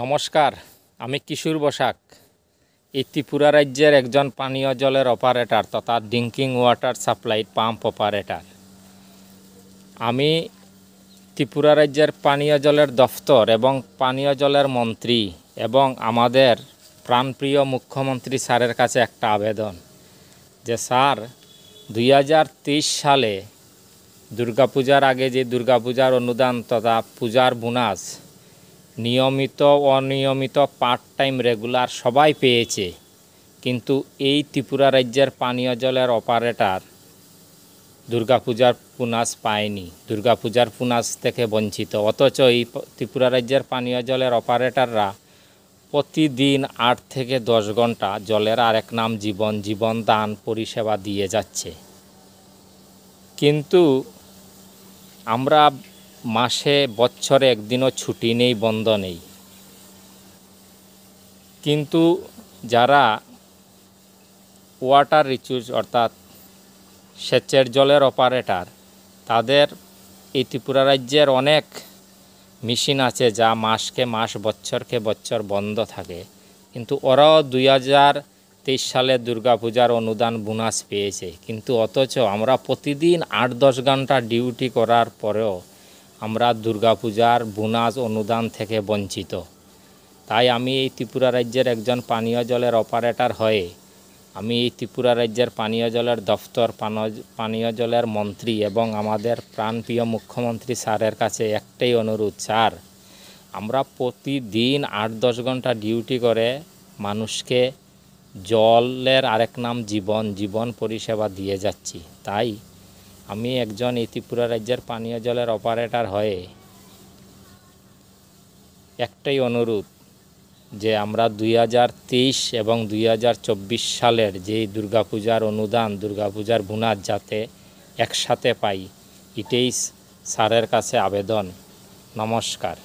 নমস্কার, আমি কিশোর বসাক। এই ত্রিপুরা রাজ্যের একজন পানীয় জলের অপারেটর তথা drinking water supply pump operator. আমি ত্রিপুরা রাজ্যের পানীয় জলের দফতর এবং পানীয় জলের মন্ত্রী এবং আমাদের প্রাণপ্রিয় মুখ্যমন্ত্রী স্যারের কাছে একটা আবেদন যে স্যার 2023 সালে দুর্গাপূজার আগে যে দুর্গাপূজার অনুদান তথা পূজার বোনাস নিয়মিত অনিয়মিত পার্ট টাইম রেগুলার সবাই পেয়েছে, কিন্তু এই ত্রিপুরা রাজ্যের পানীয় জলের অপারেটর দুর্গাপূজার বোনাস পায়নি, দুর্গাপূজার বোনাস থেকে বঞ্চিত। অথচ এই ত্রিপুরা রাজ্যের পানীয় জলের অপারেটররা প্রতিদিন 8 থেকে 10 ঘন্টা জলের আরেক নাম জীবন দান পরিষেবা দিয়ে যাচ্ছে। কিন্তু আমরা মাসে বছরে একদিনও ছুটি নেই, বন্ধ নেই। কিন্তু যারা ওয়াটার রিসোর্স অর্থাৎ সেচের জলের অপারেটর, তাদের এই ত্রিপুরা রাজ্যের অনেক মেশিন আছে যা মাসকে মাস বছরকে বছর বন্ধ থাকে, কিন্তু ওরাও 2023 সালে দুর্গাপূজার অনুদান বোনাস পেয়েছে। কিন্তু অথচ আমরা প্রতিদিন 8-10 ঘন্টা ডিউটি করার পরেও আমরা দুর্গাপূজার বোনাস অনুদান থেকে বঞ্চিত। তাই আমি এই ত্রিপুরা রাজ্যের একজন পানীয় জলের অপারেটর হয়ে আমি এই ত্রিপুরা রাজ্যের পানীয় জলের দফতর, পানীয় জলের মন্ত্রী এবং আমাদের প্রাণপ্রিয় মুখ্যমন্ত্রী স্যারের কাছে একটাই অনুরোধ, স্যার আমরা প্রতিদিন 8-10 ঘন্টা ডিউটি করে মানুষকে জলের আরেক নাম জীবন পরিষেবা দিয়ে যাচ্ছি। তাই আমি একজন এই ত্রিপুরা রাজ্যের পানীয় জলের অপারেটর হয়ে একটাই অনুরোধ যে আমরা 2023 এবং 2024 সালের যে দুর্গাপূজার অনুদান, দুর্গাপূজার বোনাস যাতে একসাথে পাই, এটাই স্যারের কাছে আবেদন। নমস্কার।